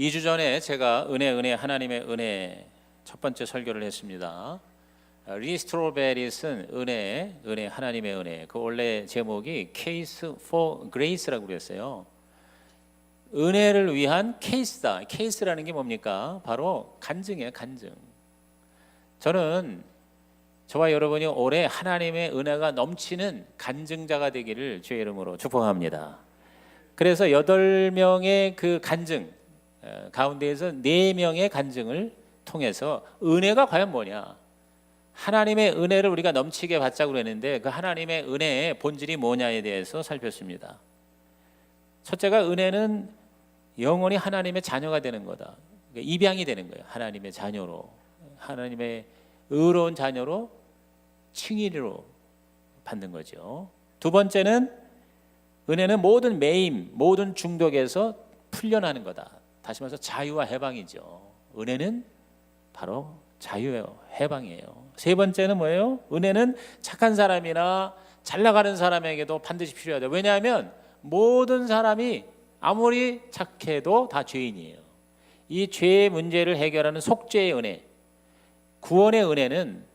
2주 전에 제가 은혜 하나님의 은혜 첫 번째 설교를 했습니다. 리스토로 베리슨 은혜 하나님의 은혜. 그 원래 제목이 Case for Grace라고 그랬어요. 은혜를 위한 케이스다. 케이스라는 게 뭡니까? 바로 간증이에요, 간증. 저는 저와 여러분이 올해 하나님의 은혜가 넘치는 간증자가 되기를 주의 이름으로 축복합니다. 그래서 8명의 그 간증 가운데에서 4명의 간증을 통해서 은혜가 과연 뭐냐, 하나님의 은혜를 우리가 넘치게 받자고 그랬는데 그 하나님의 은혜의 본질이 뭐냐에 대해서 살폈습니다. 첫째가 은혜는 영원히 하나님의 자녀가 되는 거다. 그러니까 입양이 되는 거예요. 하나님의 자녀로, 하나님의 의로운 자녀로 칭의로 받는 거죠. 두 번째는 은혜는 모든 매임, 모든 중독에서 풀려나는 거다. 다시 말해서 자유와 해방이죠. 은혜는 바로 자유예요, 해방이에요. 세 번째는 뭐예요? 은혜는 착한 사람이나 잘 나가는 사람에게도 반드시 필요하다. 왜냐하면 모든 사람이 아무리 착해도 다 죄인이에요. 이 죄의 문제를 해결하는 속죄의 은혜, 구원의 은혜는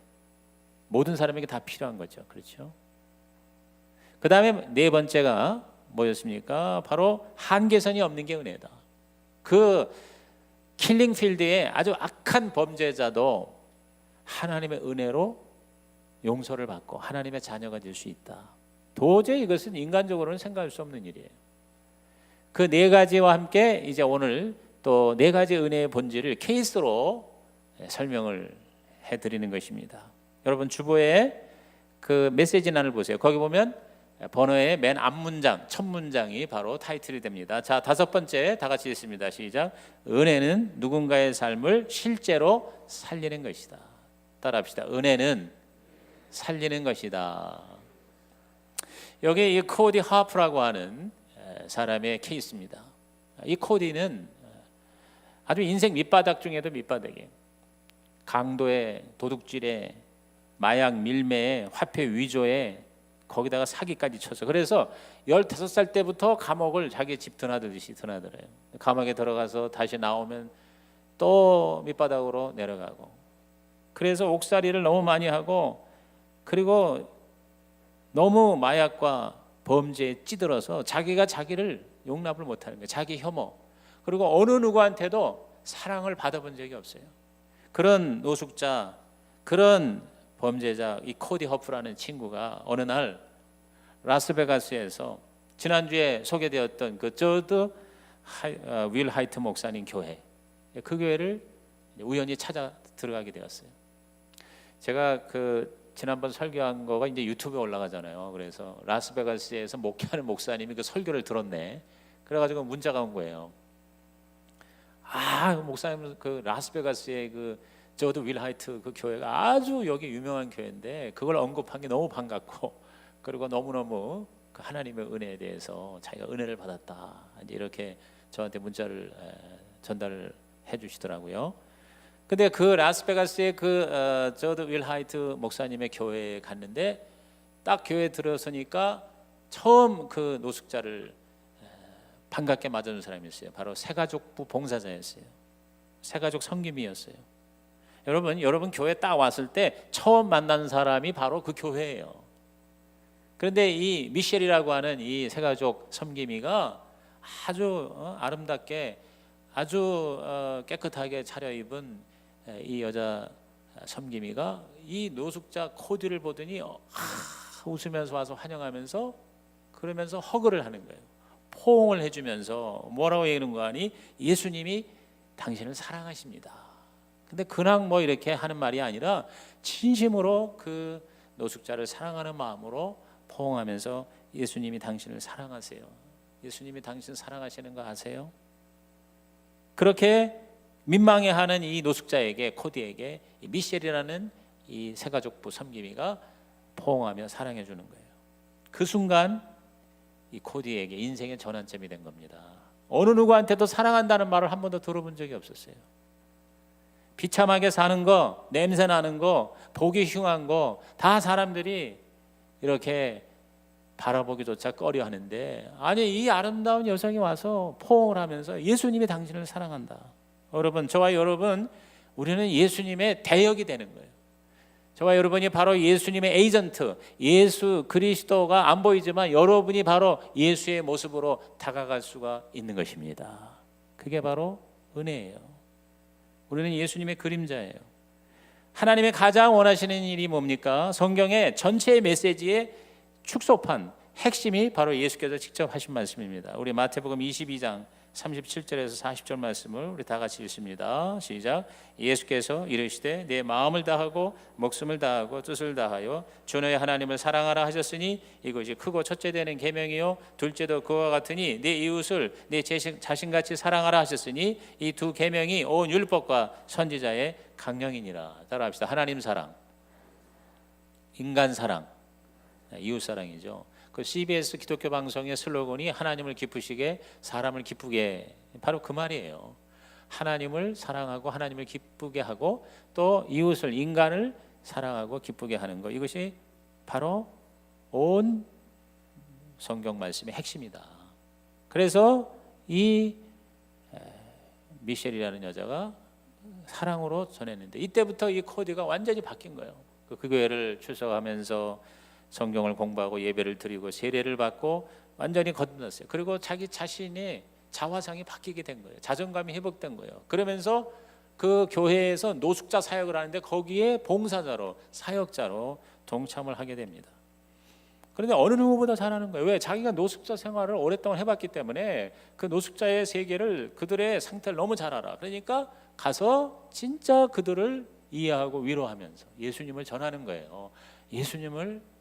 모든 사람에게 다 필요한 거죠. 그렇죠? 그 다음에 네 번째가 뭐였습니까? 바로 한계선이 없는 게 은혜다. 그 킬링필드에 아주 악한 범죄자도 하나님의 은혜로 용서를 받고 하나님의 자녀가 될 수 있다. 도저히 이것은 인간적으로는 생각할 수 없는 일이에요. 그 네 가지와 함께 이제 오늘 또 네 가지 은혜의 본질을 케이스로 설명을 해드리는 것입니다. 여러분 주보에 그 메시지란을 보세요. 거기 보면 번호의 맨 앞문장, 첫 문장이 바로 타이틀이 됩니다. 자, 다섯 번째 다 같이 읽습니다. 시작. 은혜는 누군가의 삶을 실제로 살리는 것이다. 따라합시다. 은혜는 살리는 것이다. 여기 이 코디 하프라고 하는 사람의 케이스입니다. 이 코디는 아주 인생 밑바닥 중에도 밑바닥이에요. 강도에, 도둑질에, 마약 밀매에, 화폐 위조에, 거기다가 사기까지 쳤어. 그래서 15살 때부터 감옥을 자기 집 드나들듯이 드나들어요. 감옥에 들어가서 다시 나오면 또 밑바닥으로 내려가고, 그래서 옥살이를 너무 많이 하고, 그리고 너무 마약과 범죄에 찌들어서 자기가 자기를 용납을 못하는 거예요. 자기 혐오. 그리고 어느 누구한테도 사랑을 받아본 적이 없어요. 그런 노숙자, 그런 범죄자 이 코디 허프라는 친구가 어느 날 라스베가스에서 지난주에 소개되었던 그 저드 윌 하이트 목사님 교회, 그 교회를 우연히 찾아 들어가게 되었어요. 제가 그 지난번 설교한 거가 이제 유튜브에 올라가잖아요. 그래서 라스베가스에서 목회하는 목사님이 그 설교를 들었네. 그래가지고 문자가 온 거예요. 목사님 그 라스베가스의 그 저도 윌 하이트 그 교회가 아주 여기 유명한 교회인데 그걸 언급한 게 너무 반갑고, 그리고 너무너무 그 하나님의 은혜에 대해서 자기가 은혜를 받았다, 이제 이렇게 저한테 문자를 전달을 해주시더라고요. 근데 그 라스베가스의 그 저도 윌 하이트 목사님의 교회에 갔는데 딱 교회에 들어서니까 처음 그 노숙자를 반갑게 맞아준 사람이었어요. 바로 새가족부 봉사자였어요. 새가족 섬김이었어요. 여러분 교회 딱 왔을 때 처음 만난 사람이 바로 그 교회예요. 그런데 이 미셸이라고 하는 이 새가족 섬김이가 아주 아름답게, 아주 깨끗하게 차려입은 이 여자 섬김이가 이 노숙자 코디를 보더니 웃으면서 와서 환영하면서, 그러면서 허그를 하는 거예요. 포옹을 해주면서 뭐라고 얘기하는 거 아니? 예수님이 당신을 사랑하십니다. 근데 그냥 뭐 이렇게 하는 말이 아니라 진심으로 그 노숙자를 사랑하는 마음으로 포옹하면서 예수님이 당신을 사랑하세요. 예수님이 당신을 사랑하시는 거 아세요? 그렇게 민망해하는 이 노숙자에게, 코디에게 이 미셸이라는 이 새가족부 섬김이가 포옹하며 사랑해 주는 거예요. 그 순간 이 코디에게 인생의 전환점이 된 겁니다. 어느 누구한테도 사랑한다는 말을 한 번도 들어본 적이 없었어요. 비참하게 사는 거, 냄새 나는 거, 보기 흉한 거 다 사람들이 이렇게 바라보기조차 꺼려하는데, 아니 이 아름다운 여성이 와서 포옹을 하면서 예수님이 당신을 사랑한다. 여러분, 저와 여러분, 우리는 예수님의 대역이 되는 거예요. 저와 여러분이 바로 예수님의 에이전트, 예수 그리스도가 안 보이지만 여러분이 바로 예수의 모습으로 다가갈 수가 있는 것입니다. 그게 바로 은혜예요. 우리는 예수님의 그림자예요. 하나님의 가장 원하시는 일이 뭡니까? 성경의 전체 메시지의 축소판, 핵심이 바로 예수께서 직접 하신 말씀입니다. 우리 마태복음 22장 37절에서 40절 말씀을 우리 다 같이 읽습니다. 시작. 예수께서 이르시되 내 마음을 다하고 목숨을 다하고 뜻을 다하여 주 너의 하나님을 사랑하라 하셨으니 이것이 크고 첫째 되는 계명이요 둘째도 그와 같으니 내 이웃을 내 자신같이 사랑하라 하셨으니 이 두 계명이 온 율법과 선지자의 강령이니라. 따라합시다. 하나님 사랑, 인간 사랑, 이웃 사랑이죠. 그 CBS 기독교 방송의 슬로건이 하나님을 기쁘시게 사람을 기쁘게, 바로 그 말이에요. 하나님을 사랑하고 하나님을 기쁘게 하고 또 이웃을, 인간을 사랑하고 기쁘게 하는 것, 이것이 바로 온 성경 말씀의 핵심이다. 그래서 이 미셸이라는 여자가 사랑으로 전했는데, 이때부터 이 코디가 완전히 바뀐 거예요. 그 교회를 출석하면서 성경을 공부하고 예배를 드리고 세례를 받고 완전히 거듭났어요. 그리고 자기 자신의 자화상이 바뀌게 된 거예요. 자존감이 회복된 거예요. 그러면서 그 교회에서 노숙자 사역을 하는데 거기에 봉사자로, 사역자로 동참을 하게 됩니다. 그런데 어느 누구보다 잘하는 거예요. 왜? 자기가 노숙자 생활을 오랫동안 해봤기 때문에 그 노숙자의 세계를, 그들의 상태를 너무 잘 알아. 그러니까 가서 진짜 그들을 이해하고 위로하면서 예수님을 전하는 거예요. 예수님을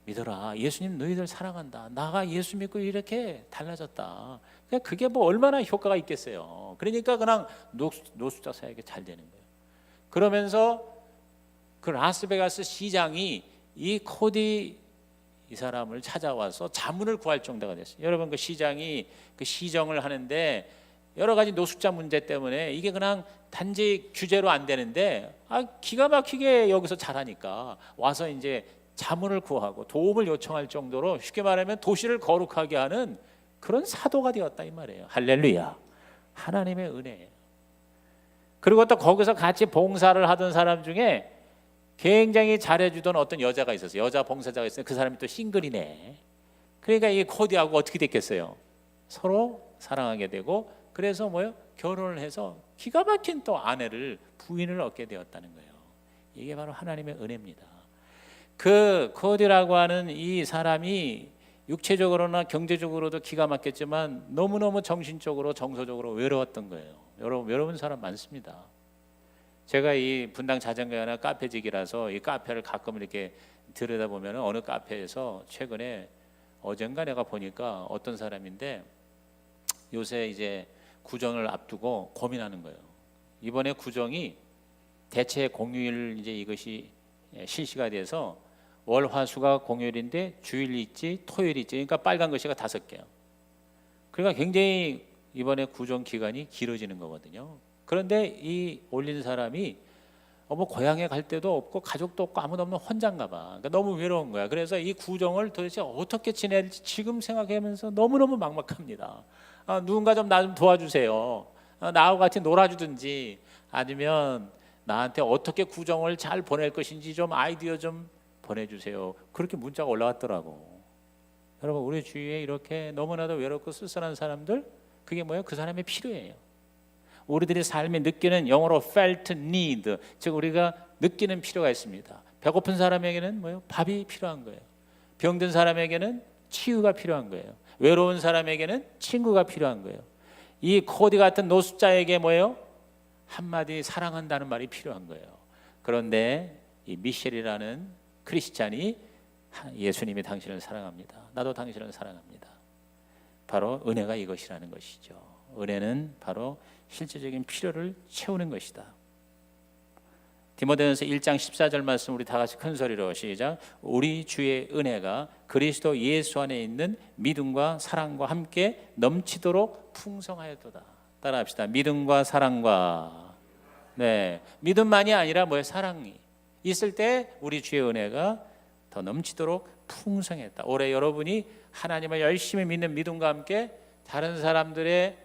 믿어라. 예수님 너희들 사랑한다. 나가 예수 믿고 이렇게 달라졌다. 그게 뭐 얼마나 효과가 있겠어요. 그러니까 그냥 노숙자 사역이 잘 되는 거예요. 그러면서 그 라스베가스 시장이 이 코디 이 사람을 찾아와서 자문을 구할 정도가 됐어요. 여러분, 그 시장이 그 시정을 하는데 여러 가지 노숙자 문제 때문에 이게 그냥 단지 규제로 안 되는데 기가 막히게 여기서 잘하니까 와서 이제 자문을 구하고 도움을 요청할 정도로, 쉽게 말하면 도시를 거룩하게 하는 그런 사도가 되었다 이 말이에요. 할렐루야. 하나님의 은혜예요. 그리고 또 거기서 같이 봉사를 하던 사람 중에 굉장히 잘해주던 어떤 여자가 있었어요. 여자 봉사자가 있어요. 그 사람이 또 싱글이네. 그러니까 이 코디하고 어떻게 됐겠어요? 서로 사랑하게 되고, 그래서 결혼을 해서 기가 막힌 또 아내를, 부인을 얻게 되었다는 거예요. 이게 바로 하나님의 은혜입니다. 그 코디라고 하는 이 사람이 육체적으로나 경제적으로도 기가 막혔지만 너무너무 정신적으로, 정서적으로 외로웠던 거예요. 외로운 사람 많습니다. 제가 이 분당 자전거나 카페직이라서 이 카페를 가끔 이렇게 들여다보면 어느 카페에서 최근에 어젠가 내가 보니까 어떤 사람인데 요새 이제 구정을 앞두고 고민하는 거예요. 이번에 구정이 대체 공휴일 이제 이것이 실시가 돼서 월, 화, 수가 공휴일인데 주일이 있지, 토요일이 있지. 그러니까 빨간 글씨가 5개요. 그러니까 굉장히 이번에 구정 기간이 길어지는 거거든요. 그런데 이 올린 사람이 고향에 갈 데도 없고 가족도 없고 아무도 없는 혼자인가 봐. 그러니까 너무 외로운 거야. 그래서 이 구정을 도대체 어떻게 지낼지 지금 생각하면서 너무너무 막막합니다. 누군가 좀 나 좀 도와주세요. 나하고 같이 놀아주든지, 아니면 나한테 어떻게 구정을 잘 보낼 것인지 좀 아이디어 좀 보내주세요. 그렇게 문자가 올라왔더라고. 여러분, 우리 주위에 이렇게 너무나도 외롭고 쓸쓸한 사람들, 그게 뭐예요? 그 사람이 필요해요. 우리들의 삶에 느끼는, 영어로 felt need, 즉 우리가 느끼는 필요가 있습니다. 배고픈 사람에게는 뭐예요? 밥이 필요한 거예요. 병든 사람에게는 치유가 필요한 거예요. 외로운 사람에게는 친구가 필요한 거예요. 이 코디 같은 노숙자에게 뭐예요? 한마디 사랑한다는 말이 필요한 거예요. 그런데 이 미셸이라는 크리스찬이, 예수님이 당신을 사랑합니다. 나도 당신을 사랑합니다. 바로 은혜가 이것이라는 것이죠. 은혜는 바로 실제적인 필요를 채우는 것이다. 디모데전서 1장 14절 말씀 우리 다 같이 큰 소리로 시작. 우리 주의 은혜가 그리스도 예수 안에 있는 믿음과 사랑과 함께 넘치도록 풍성하였도다. 따라합시다. 믿음과 사랑과, 믿음만이 아니라 사랑이 있을 때 우리 주의 은혜가 더 넘치도록 풍성했다. 올해 여러분이 하나님을 열심히 믿는 믿음과 함께 다른 사람들의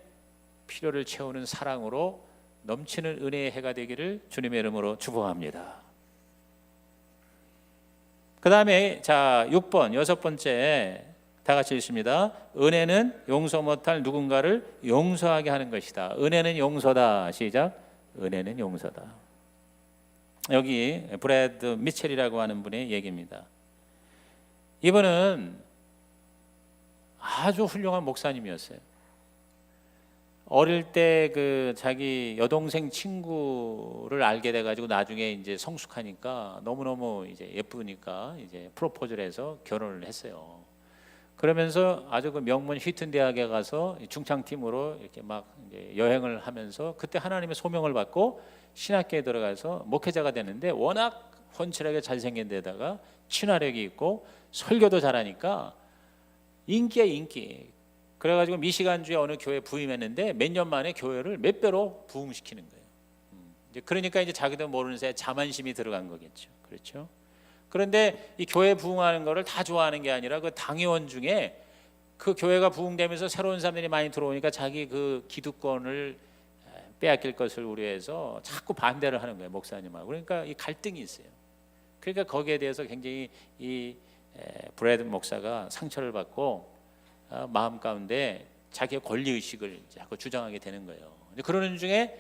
필요를 채우는 사랑으로 넘치는 은혜의 해가 되기를 주님의 이름으로 축복합니다. 그 다음에 자 6번 여섯 번째 다 같이 읽습니다. 은혜는 용서 못할 누군가를 용서하게 하는 것이다. 은혜는 용서다. 시작. 은혜는 용서다. 여기 브래드 미첼이라고 하는 분의 얘기입니다. 이분은 아주 훌륭한 목사님이었어요. 어릴 때 그 자기 여동생 친구를 알게 돼가지고 나중에 이제 성숙하니까 너무너무 이제 예쁘니까 이제 프로포즈를 해서 결혼을 했어요. 그러면서 아주 그 명문 휘튼 대학에 가서 중창팀으로 이렇게 막 이제 여행을 하면서 그때 하나님의 소명을 받고 신학교에 들어가서 목회자가 되는데 워낙 훤칠하게 잘생긴 데다가 친화력이 있고 설교도 잘하니까 인기야 인기. 그래가지고 미시간주의 어느 교회 부임했는데 몇 년 만에 교회를 몇 배로 부흥시키는 거예요. 그러니까 이제 자기도 모르는 사이에 자만심이 들어간 거겠죠. 그렇죠? 그런데 이 교회 부흥하는 거를 다 좋아하는 게 아니라 그 당회원 중에 그 교회가 부흥되면서 새로운 사람들이 많이 들어오니까 자기 그 기득권을 빼앗길 것을 우려해서 자꾸 반대를 하는 거예요, 목사님하고. 그러니까 이 갈등이 있어요. 그러니까 거기에 대해서 굉장히 이 브래드 목사가 상처를 받고 마음 가운데 자기의 권리 의식을 자꾸 주장하게 되는 거예요. 그러는 중에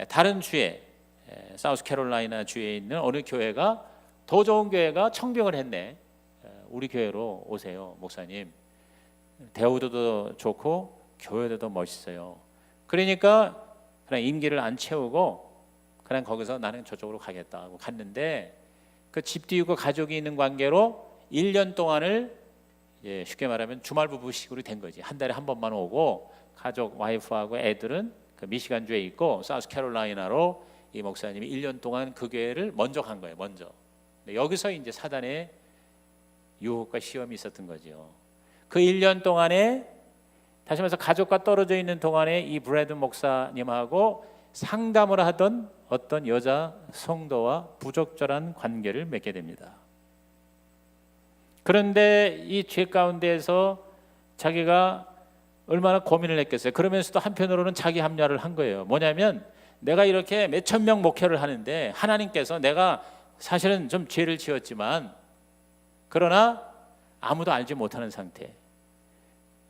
다른 주에 사우스캐롤라이나 주에 있는 어느 교회가 더 좋은 교회가 청빙을 했네. 우리 교회로 오세요, 목사님. 대우도 좋고 교회도 더 멋있어요. 그러니까 그냥 임기를 안 채우고 그냥 거기서 나는 저쪽으로 가겠다 하고 갔는데 그 집 띄우고 가족이 있는 관계로 1년 동안을 쉽게 말하면 주말 부부식으로 된 거지. 한 달에 한 번만 오고 가족 와이프하고 애들은 그 미시간주에 있고 사우스캐롤라이나로 이 목사님이 1년 동안 그 교회를 먼저 간 거예요. 먼저. 여기서 이제 사단의 유혹과 시험이 있었던 거죠. 그 1년 동안에 다시 말해서 가족과 떨어져 있는 동안에 이 브래드 목사님하고 상담을 하던 어떤 여자 성도와 부적절한 관계를 맺게 됩니다. 그런데 이 죄 가운데에서 자기가 얼마나 고민을 했겠어요. 그러면서도 한편으로는 자기 합리화를 한 거예요. 뭐냐면 내가 이렇게 몇천 명 목회를 하는데 하나님께서 내가 사실은 좀 죄를 지었지만 그러나 아무도 알지 못하는 상태.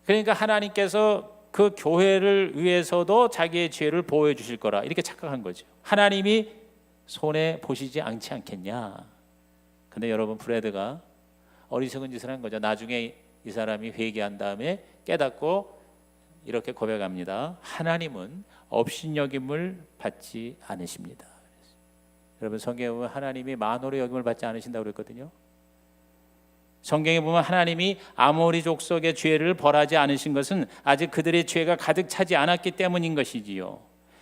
그러니까 하나님께서 그 교회를 위해서도 자기의 죄를 보호해 주실 거라 이렇게 착각한 거죠. 하나님이 손해 보시지 않지 않겠냐. 근데 여러분 브래드가 어리석은 짓을 한 거죠. 나중에 이 사람이 회개한 다음에 깨닫고 이렇게 고백합니다. 하나님은 업신여김을 받지 않으십니다. 여러분 성경에 보면 하나님이 만홀의 여김을 받지 않으신다고 그랬거든요. 성경에 보면 하나님이 아모리 족속의 죄를 벌하지 않으신 것은 아직 그들의 죄가 가득 차지 않았기 때문인 것이지요.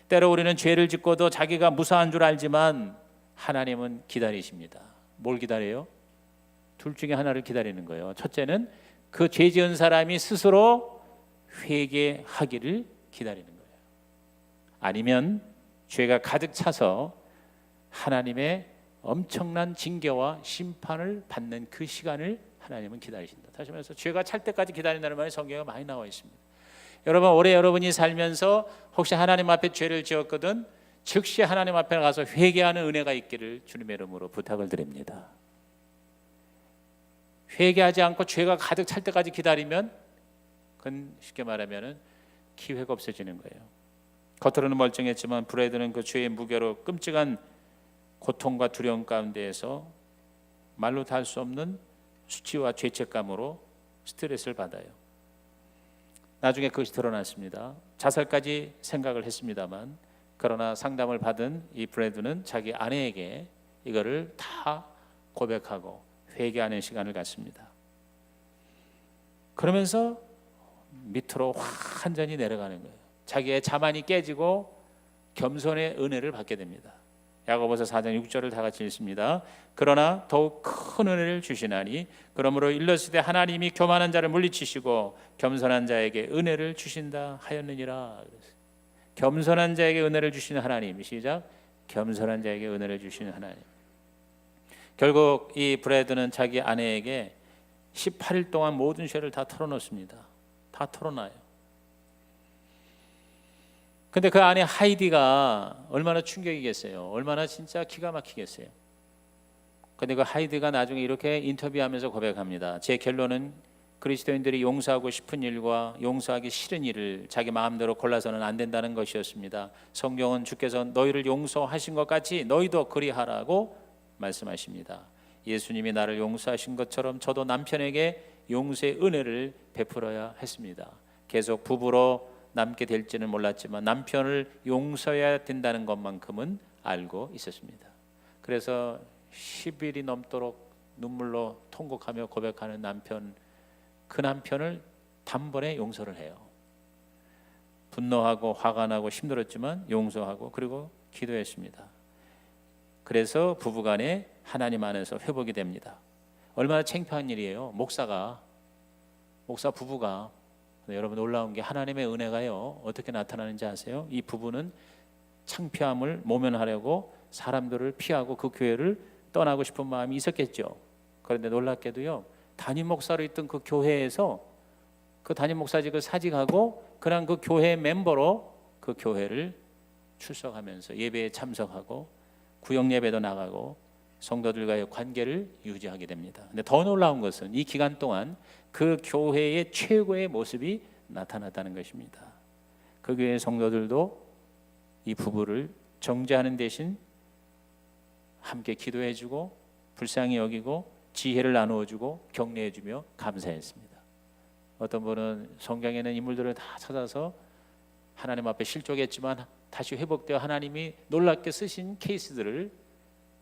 때로 우리는 죄를 짓고도 자기가 무사한 줄 알지만 하나님은 기다리십니다. 뭘 기다려요? 둘 중에 하나를 기다리는 거예요. 첫째는 그 죄 지은 사람이 스스로 회개하기를 기다리는 거예요. 아니면 죄가 가득 차서 하나님의 엄청난 징계와 심판을 받는 그 시간을 하나님은 기다리신다. 다시 말해서 죄가 찰 때까지 기다린다는 말이 성경에 많이 나와 있습니다. 여러분 올해 여러분이 살면서 혹시 하나님 앞에 죄를 지었거든 즉시 하나님 앞에 가서 회개하는 은혜가 있기를 주님의 이름으로 부탁을 드립니다. 회개하지 않고 죄가 가득 찰 때까지 기다리면 그건 쉽게 말하면 기회가 없어지는 거예요. 겉으로는 멀쩡했지만 브래드는 그 죄의 무게로 끔찍한 고통과 두려움 가운데에서 말로 다 할 수 없는 수치와 죄책감으로 스트레스를 받아요. 나중에 그것이 드러났습니다. 자살까지 생각을 했습니다만 그러나 상담을 받은 이 브래드는 자기 아내에게 이거를 다 고백하고 회개하는 시간을 갖습니다. 그러면서 밑으로 완전히 내려가는 거예요. 자기의 자만이 깨지고 겸손의 은혜를 받게 됩니다. 야고보서 4장 6절을 다 같이 읽습니다. 그러나 더욱 큰 은혜를 주시나니 그러므로 일렀을 하나님이 교만한 자를 물리치시고 겸손한 자에게 은혜를 주신다 하였느니라. 겸손한 자에게 은혜를 주시는 하나님. 시작. 겸손한 자에게 은혜를 주시는 하나님. 결국 이 브래드는 자기 아내에게 18일 동안 모든 죄를 다 털어놓습니다. 다 털어놔요. 근데 그 아내 하이디가 얼마나 충격이겠어요. 얼마나 진짜 기가 막히겠어요. 근데 그 하이디가 나중에 이렇게 인터뷰하면서 고백합니다. 제 결론은 그리스도인들이 용서하고 싶은 일과 용서하기 싫은 일을 자기 마음대로 골라서는 안 된다는 것이었습니다. 성경은 주께서 너희를 용서하신 것 같이 너희도 그리하라고 말씀하십니다. 예수님이 나를 용서하신 것처럼 저도 남편에게 용서의 은혜를 베풀어야 했습니다. 계속 부부로 남게 될지는 몰랐지만 남편을 용서해야 된다는 것만큼은 알고 있었습니다. 그래서 10일이 넘도록 눈물로 통곡하며 고백하는 남편, 그 남편을 단번에 용서를 해요. 분노하고 화가 나고 힘들었지만 용서하고 그리고 기도했습니다. 그래서 부부간에 하나님 안에서 회복이 됩니다. 얼마나 창피한 일이에요. 목사 부부가. 여러분 놀라운 게 하나님의 은혜가요 어떻게 나타나는지 아세요? 이 부부는 창피함을 모면하려고 사람들을 피하고 그 교회를 떠나고 싶은 마음이 있었겠죠. 그런데 놀랍게도요 담임 목사로 있던 그 교회에서 그 담임 목사직을 사직하고 그냥 그 교회 멤버로 그 교회를 출석하면서 예배에 참석하고 구역 예배도 나가고 성도들과의 관계를 유지하게 됩니다. 근데 더 놀라운 것은 이 기간 동안 그 교회의 최고의 모습이 나타났다는 것입니다. 그 교회 성도들도 이 부부를 정죄하는 대신 함께 기도해주고 불쌍히 여기고 지혜를 나누어주고 격려해주며 감사했습니다. 어떤 분은 성경에 있는 인물들을 다 찾아서 하나님 앞에 실족했지만 다시 회복되어 하나님이 놀랍게 쓰신 케이스들을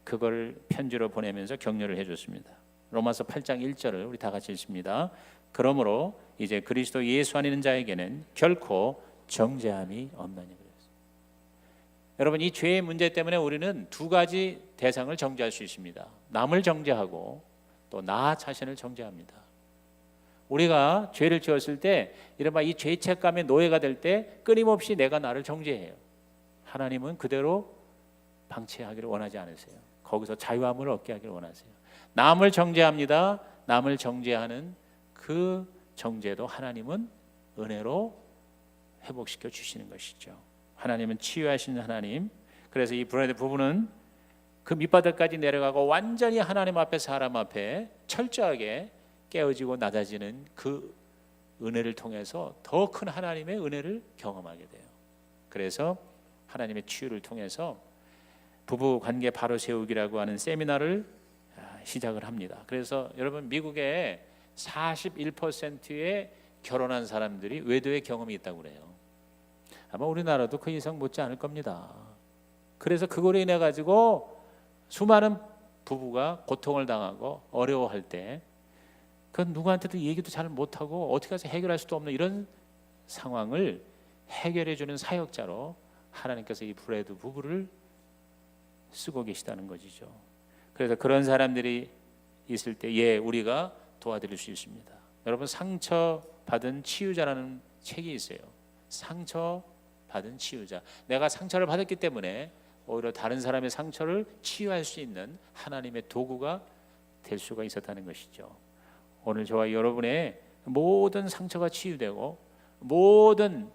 그걸 편지로 보내면서 격려를 해줬습니다. 로마서 8장 1절을 우리 다 같이 읽습니다. 그러므로 이제 그리스도 예수 안에 있는 자에게는 결코 정죄함이 없나니 그랬어요. 여러분 이 죄의 문제 때문에 우리는 두 가지 대상을 정죄할 수 있습니다. 남을 정죄하고 또 나 자신을 정죄합니다. 우리가 죄를 지었을 때 이른바 이 죄책감의 노예가 될 때 끊임없이 내가 나를 정죄해요. 하나님은 그대로 방치하기를 원하지 않으세요. 거기서 자유함을 얻게 하기를 원하세요. 남을 정죄합니다. 남을 정죄하는 그 정죄도 하나님은 은혜로 회복시켜 주시는 것이죠. 하나님은 치유하시는 하나님. 그래서 이 브래드 부부는 그 밑바닥까지 내려가고 완전히 하나님 앞에 사람 앞에 철저하게 깨어지고 낮아지는 그 은혜를 통해서 더 큰 하나님의 은혜를 경험하게 돼요. 그래서 하나님의 치유를 통해서 부부 관계 바로 세우기라고 하는 세미나를 시작을 합니다. 그래서 여러분 미국에 41%의 결혼한 사람들이 외도의 경험이 있다고 그래요. 아마 우리나라도 그 이상 못지 않을 겁니다. 그래서 그거로 인해 가지고 수많은 부부가 고통을 당하고 어려워할 때 그건 누구한테도 얘기도 잘 못하고 어떻게 해서 해결할 수도 없는 이런 상황을 해결해 주는 사역자로 하나님께서 이 브래드 부부를 쓰고 계시다는 것이죠. 그래서 그런 사람들이 있을 때 우리가 도와드릴 수 있습니다. 여러분 상처받은 치유자라는 책이 있어요. 상처받은 치유자. 내가 상처를 받았기 때문에 오히려 다른 사람의 상처를 치유할 수 있는 하나님의 도구가 될 수가 있었다는 것이죠. 오늘 저와 여러분의 모든 상처가 치유되고 모든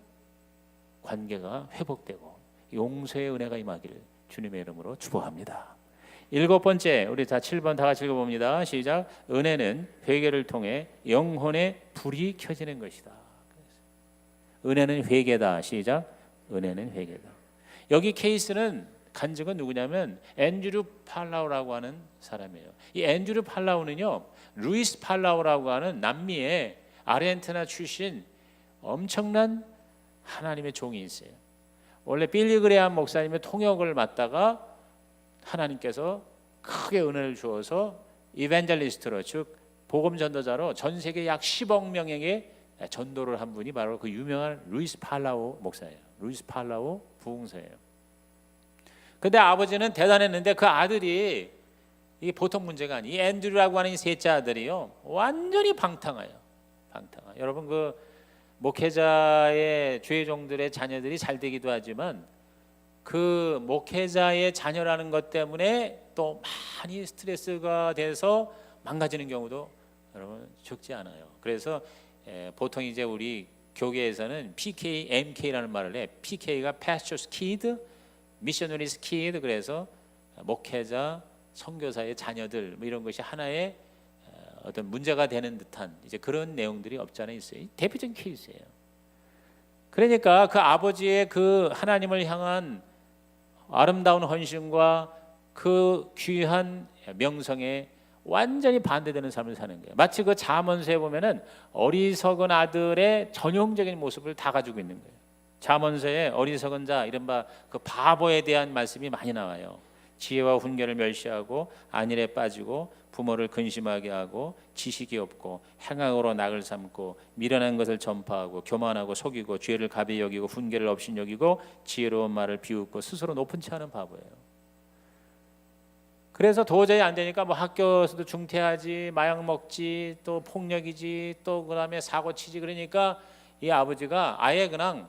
관계가 회복되고 용서의 은혜가 임하기를 주님의 이름으로 축복합니다. 7번째, 우리 다 7번 다 같이 읽어봅니다. 시작. 은혜는 회개를 통해 영혼의 불이 켜지는 것이다. 은혜는 회개다. 시작. 은혜는 회개다. 여기 케이스는 간증은 누구냐면 앤드류 팔라우라고 하는 사람이에요. 이 앤드류 팔라우는요, 루이스 팔라우라고 하는 남미의 아르헨티나 출신 엄청난 하나님의 종이 있어요. 원래 빌리 그레이엄 목사님의 통역을 맡다가 하나님께서 크게 은혜를 주어서 이벤젤리스트로, 즉 복음 전도자로 전 세계 약 10억 명에게 전도를 한 분이 바로 그 유명한 루이스 팔라우 목사예요. 루이스 팔라우 부흥사예요. 근데 아버지는 대단했는데 그 아들이 이게 보통 문제가 아니에요. 이 앤드류라고 하는 이 셋째 아들이요 완전히 방탕해요. 여러분 그 목회자의 죄종들의 자녀들이 잘 되기도 하지만 그 목회자의 자녀라는 것 때문에 또 많이 스트레스가 돼서 망가지는 경우도 여러분 적지 않아요. 그래서 보통 이제 우리 교계에서는 PK, MK라는 말을 해. PK가 Pastor's Kid, Missionary's Kid. 그래서 목회자, 선교사의 자녀들 뭐 이런 것이 하나의 어떤 문제가 되는 듯한 이제 그런 내용들이 없지 않아 있어요. 대표적인 케이스예요. 그러니까 그 아버지의 그 하나님을 향한 아름다운 헌신과 그 귀한 명성에 완전히 반대되는 삶을 사는 거예요. 마치 그 잠언서에 보면은 어리석은 아들의 전형적인 모습을 다 가지고 있는 거예요. 잠언서에 어리석은 자, 이른바 그 바보에 대한 말씀이 많이 나와요. 지혜와 훈계를 멸시하고 안일에 빠지고 부모를 근심하게 하고 지식이 없고 행악으로 낙을 삼고 미련한 것을 전파하고 교만하고 속이고 죄를 가벼이 여기고 훈계를 없인 여기고 지혜로운 말을 비웃고 스스로 높은 채 하는 바보예요. 그래서 도저히 안 되니까 뭐 학교에서도 중퇴하지, 마약 먹지, 또 폭력이지, 또 그다음에 사고 치지. 그러니까 이 아버지가 아예 그냥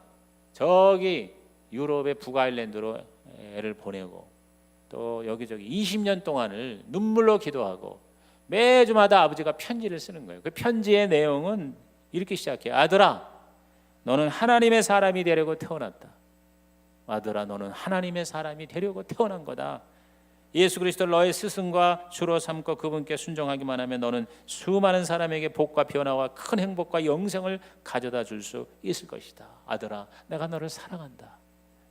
저기 유럽의 북아일랜드로 애를 보내고 또 여기저기 20년 동안을 눈물로 기도하고 매주마다 아버지가 편지를 쓰는 거예요. 그 편지의 내용은 이렇게 시작해요. 아들아, 너는 하나님의 사람이 되려고 태어났다. 아들아, 너는 하나님의 사람이 되려고 태어난 거다. 예수 그리스도를 너의 스승과 주로 삼고 그분께 순종하기만 하면 너는 수많은 사람에게 복과 변화와 큰 행복과 영생을 가져다 줄 수 있을 것이다. 아들아, 내가 너를 사랑한다.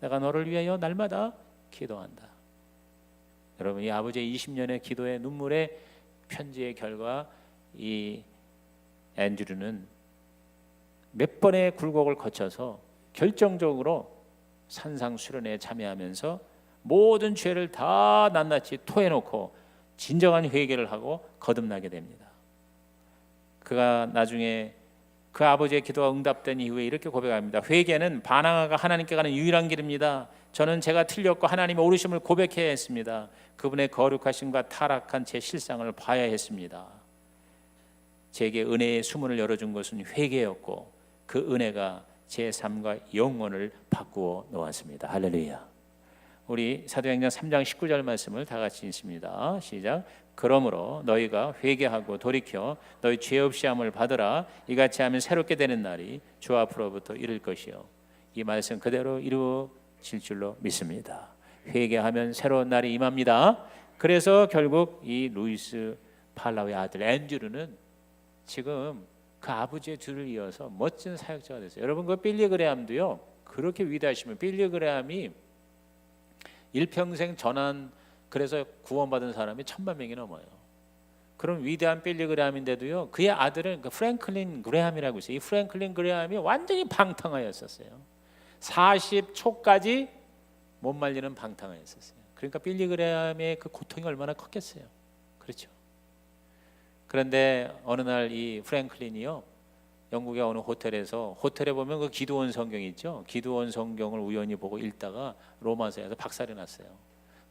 내가 너를 위하여 날마다 기도한다. 여러분, 이 아버지의 20년의 기도의 눈물의 편지의 결과 이 앤드류는 몇 번의 굴곡을 거쳐서 결정적으로 산상수련회에 참여하면서 모든 죄를 다 낱낱이 토해놓고 진정한 회개를 하고 거듭나게 됩니다. 그가 나중에 그 아버지의 기도가 응답된 이후에 이렇게 고백합니다. 회개는 반항아가 하나님께 가는 유일한 길입니다. 저는 제가 틀렸고 하나님의 오르심을 고백해야 했습니다. 그분의 거룩하심과 타락한 제 실상을 봐야 했습니다. 제게 은혜의 수문을 열어준 것은 회개였고 그 은혜가 제 삶과 영혼을 바꾸어 놓았습니다. 할렐루야. 우리 사도행전 3장 19절 말씀을 다 같이 읽습니다. 시작. 그러므로 너희가 회개하고 돌이켜 너희 죄 없이 함을 받으라. 이같이 하면 새롭게 되는 날이 주 앞으로부터 이를 것이요. 이 말씀 그대로 이루어질 줄로 믿습니다. 회개하면 새로운 날이 임합니다. 그래서 결국 이 루이스 팔라우의 아들 앤드류는 지금 그 아버지의 뒤를 이어서 멋진 사역자가 됐어요. 여러분, 그 빌리 그레함도요 그렇게 위대하시면 빌리 그레함이 일평생 전한, 그래서 구원받은 사람이 1000만 명이 넘어요. 그럼 위대한 빌리 그레함인데도요 그의 아들은 그 프랭클린 그레함이라고 있어요. 이 프랭클린 그레함이 완전히 방탕하였었어요. 40초까지 못 말리는 방탕하였었어요. 그러니까 빌리 그레함의 그 고통이 얼마나 컸겠어요. 그렇죠. 그런데 어느 날 이 프랭클린이요 영국의 어느 호텔에서, 호텔에 보면 그 기도원 성경이 있죠. 기도원 성경을 우연히 보고 읽다가 로마서에서 박살이 났어요.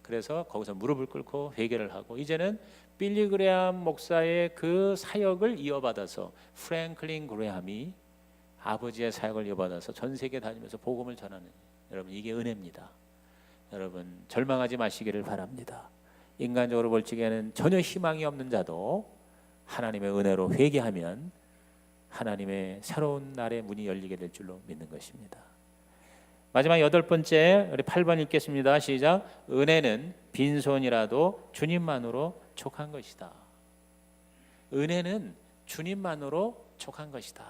그래서 거기서 무릎을 꿇고 회개를 하고 이제는 빌리 그레함 목사의 그 사역을 이어받아서 프랭클린 그레함이 아버지의 사역을 이어받아서 전 세계 다니면서 복음을 전하는, 여러분 이게 은혜입니다. 여러분 절망하지 마시기를 바랍니다. 인간적으로 볼 적에는 전혀 희망이 없는 자도 하나님의 은혜로 회개하면 하나님의 새로운 날의 문이 열리게 될 줄로 믿는 것입니다. 마지막 8번째, 우리 8번 읽겠습니다. 시작. 은혜는 빈손이라도 주님만으로 족한 것이다. 은혜는 주님만으로 족한 것이다.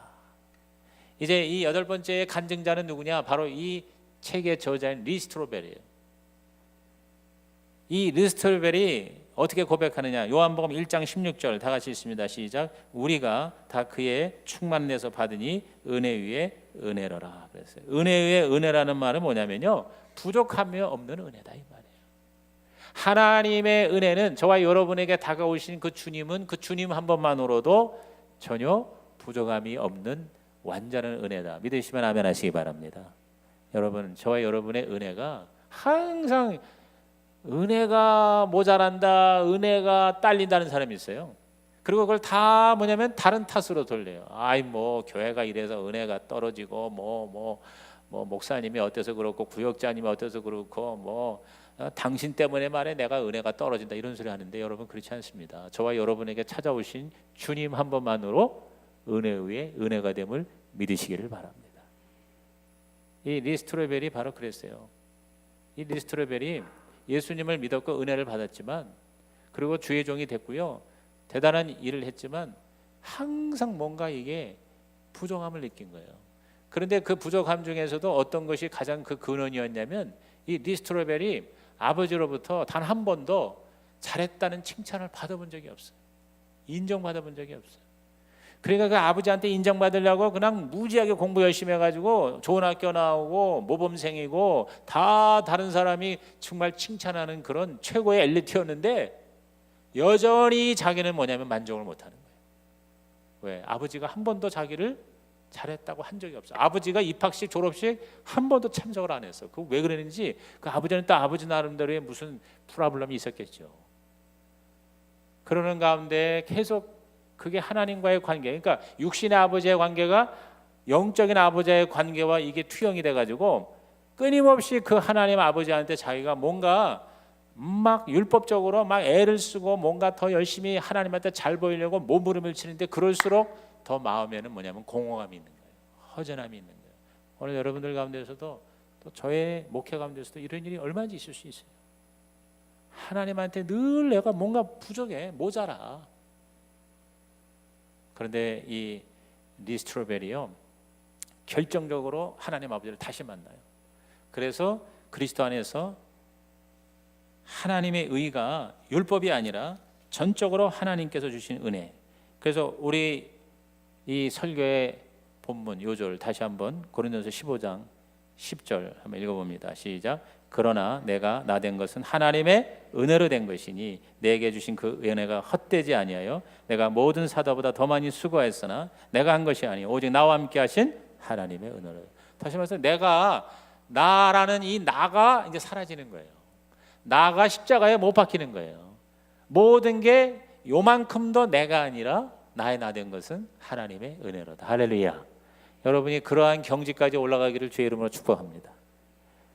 이제 이 8번째의 간증자는 누구냐? 바로 이 책의 저자인 리 스트로벨이에요. 이 리 스트로벨이 어떻게 고백하느냐? 요한복음 1장 16절 다 같이 읽습니다. 시작. 우리가 다 그의 충만내서 받으니 은혜 위에 은혜로라. 그랬어요. 은혜 위에 은혜라는 말은 뭐냐면요, 부족함이 없는 은혜다 이 말이에요. 하나님의 은혜는 저와 여러분에게 다가오신 그 주님은 그 주님 한 번만으로도 전혀 부족함이 없는 완전한 은혜다. 믿으시면 아멘 하시기 바랍니다. 여러분, 저와 여러분의 은혜가 항상 은혜가 모자란다, 은혜가 딸린다는 사람이 있어요. 그리고 그걸 다 뭐냐면 다른 탓으로 돌려요. 아이 뭐 교회가 이래서 은혜가 떨어지고 뭐 목사님이 어때서 그렇고 구역자님이 어때서 그렇고 뭐 당신 때문에 말해 내가 은혜가 떨어진다 이런 소리 하는데 여러분 그렇지 않습니다. 저와 여러분에게 찾아오신 주님 한 번만으로 은혜 위에 은혜가 됨을 믿으시기를 바랍니다. 이 리스트로벨이 바로 그랬어요. 이 리스트로벨이 예수님을 믿었고 은혜를 받았지만 그리고 주의 종이 됐고요. 대단한 일을 했지만 항상 뭔가 이게 부족함을 느낀 거예요. 그런데 그 부족함 중에서도 어떤 것이 가장 그 근원이었냐면 이 리스트로벨이 아버지로부터 단 한 번도 잘했다는 칭찬을 받아본 적이 없어요. 인정받아본 적이 없어요. 그러니까 그 아버지한테 인정받으려고 그냥 무지하게 공부 열심히 해가지고 좋은 학교 나오고 모범생이고 다 다른 사람이 정말 칭찬하는 그런 최고의 엘리트였는데 여전히 자기는 뭐냐면 만족을 못하는 거예요. 왜? 아버지가 한 번도 자기를 잘했다고 한 적이 없어요. 아버지가 입학식 졸업식 한 번도 참석을 안 했어. 그 왜 그랬는지 그 아버지는 또 아버지 나름대로의 무슨 프로블럼이 있었겠죠. 그러는 가운데 계속 그게 하나님과의 관계, 그러니까 육신의 아버지의 관계가 영적인 아버지의 관계와 이게 투영이 돼가지고 끊임없이 그 하나님 아버지한테 자기가 뭔가 막 율법적으로 막 애를 쓰고 뭔가 더 열심히 하나님한테 잘 보이려고 몸부림을 치는데 그럴수록 더 마음에는 뭐냐면 공허감이 있는 거예요. 허전함이 있는 거예요. 오늘 여러분들 가운데서도 또 저의 목회 가운데서도 이런 일이 얼마든지 있을 수 있어요. 하나님한테 늘 내가 뭔가 부족해, 모자라. 그런데 이 리스트로벨이요 결정적으로 하나님 아버지를 다시 만나요. 그래서 그리스도 안에서 하나님의 의가 율법이 아니라 전적으로 하나님께서 주신 은혜. 그래서 우리 이 설교의 본문 요절 다시 한번 고린도서 15장 10절 한번 읽어봅니다. 시작. 그러나 내가 나 된 것은 하나님의 은혜로 된 것이니 내게 주신 그 은혜가 헛되지 아니하여 내가 모든 사도보다 더 많이 수고했으나 내가 한 것이 아니요 오직 나와 함께 하신 하나님의 은혜로. 다시 말해서 내가 나라는 이 나가 이제 사라지는 거예요. 나가 십자가에 못 박히는 거예요. 모든 게 요만큼도 내가 아니라 나의 나 된 것은 하나님의 은혜로다. 할렐루야. 여러분이 그러한 경지까지 올라가기를 주의 이름으로 축복합니다.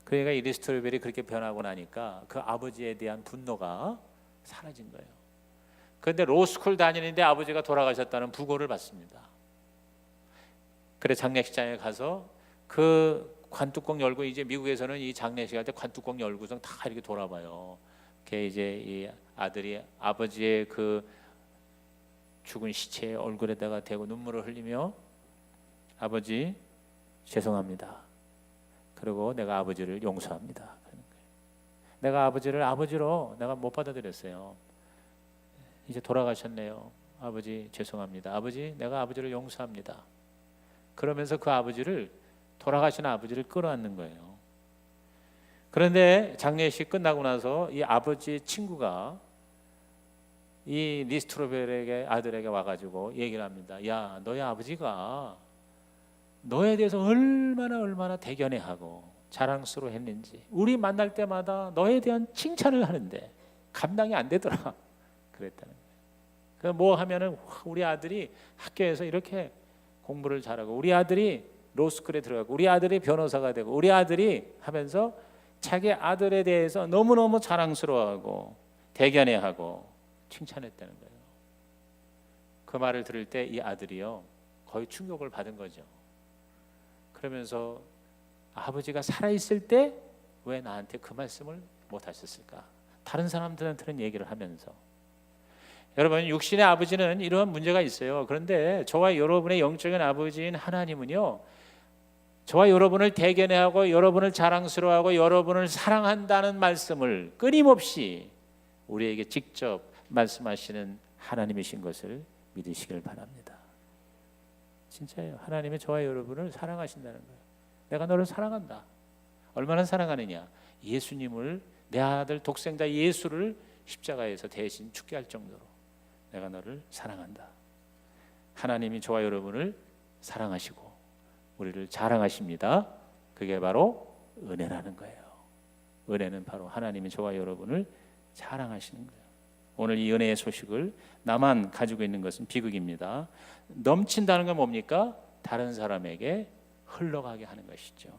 그러니까 이 리스트로벨이 그렇게 변하고 나니까 그 아버지에 대한 분노가 사라진 거예요. 그런데 로스쿨 다니는데 아버지가 돌아가셨다는 부고를 받습니다. 그래 장례식장에 가서 그 관뚜껑 열고 이제 미국에서는 이 장례식 할 때 관뚜껑 열고서 다 이렇게 돌아봐요. 그게 이제 이 아들이 아버지의 그 죽은 시체의 얼굴에다가 대고 눈물을 흘리며 아버지 죄송합니다. 그리고 내가 아버지를 용서합니다. 내가 아버지를 아버지로 내가 못 받아들였어요. 이제 돌아가셨네요. 아버지 죄송합니다. 아버지 내가 아버지를 용서합니다. 그러면서 그 아버지를 돌아가신 아버지를 끌어안는 거예요. 그런데 장례식 끝나고 나서 이 아버지 친구가 이 리스트로벨에게 아들에게 와가지고 얘기를 합니다. 야, 너희 아버지가 너에 대해서 얼마나 대견해하고 자랑스러워했는지 우리 만날 때마다 너에 대한 칭찬을 하는데 감당이 안 되더라. 그랬다는 거예요. 그 뭐 하면은 우리 아들이 학교에서 이렇게 공부를 잘하고 우리 아들이 로스쿨에 들어가고 우리 아들이 변호사가 되고 우리 아들이 하면서 자기 아들에 대해서 너무너무 자랑스러워하고 대견해하고 칭찬했다는 거예요. 그 말을 들을 때 이 아들이요 거의 충격을 받은 거죠. 그러면서 아버지가 살아있을 때 왜 나한테 그 말씀을 못 하셨을까? 다른 사람들한테는 얘기를 하면서 여러분 육신의 아버지는 이러한 문제가 있어요. 그런데 저와 여러분의 영적인 아버지인 하나님은요 저와 여러분을 대견해하고 여러분을 자랑스러워하고 여러분을 사랑한다는 말씀을 끊임없이 우리에게 직접 말씀하시는 하나님이신 것을 믿으시길 바랍니다. 진짜예요. 하나님이 저와 여러분을 사랑하신다는 거예요. 내가 너를 사랑한다. 얼마나 사랑하느냐? 예수님을 내 아들 독생자 예수를 십자가에서 대신 죽게 할 정도로 내가 너를 사랑한다. 하나님이 저와 여러분을 사랑하시고 우리를 자랑하십니다. 그게 바로 은혜라는 거예요. 은혜는 바로 하나님이 저와 여러분을 자랑하시는 거예요. 오늘 이 은혜의 소식을 나만 가지고 있는 것은 비극입니다. 넘친다는 건 뭡니까? 다른 사람에게 흘러가게 하는 것이죠.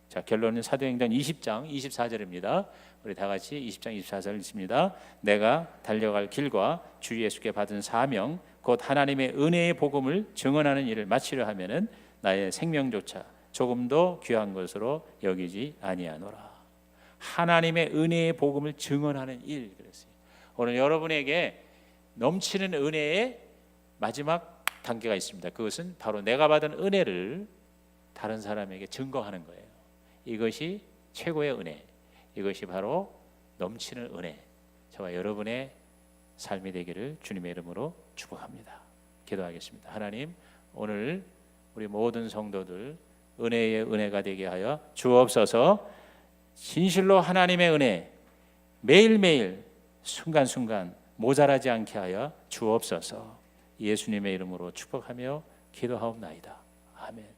자, 결론은 사도행전 20장 24절입니다. 우리 다 같이 20장 24절 읽습니다. 내가 달려갈 길과 주 예수께 받은 사명 곧 하나님의 은혜의 복음을 증언하는 일을 마치려 하면은 나의 생명조차 조금도 귀한 것으로 여기지 아니하노라. 하나님의 은혜의 복음을 증언하는 일 그랬어요. 오늘 여러분에게 넘치는 은혜의 마지막 단계가 있습니다. 그것은 바로 내가 받은 은혜를 다른 사람에게 증거하는 거예요. 이것이 최고의 은혜. 이것이 바로 넘치는 은혜. 저와 여러분의 삶이 되기를 주님의 이름으로 축복합니다. 기도하겠습니다. 하나님, 오늘 우리 모든 성도들 은혜의 은혜가 되게 하여 주옵소서. 진실로 하나님의 은혜 매일매일 순간순간 모자라지 않게 하여 주옵소서. 예수님의 이름으로 축복하며 기도하옵나이다. 아멘.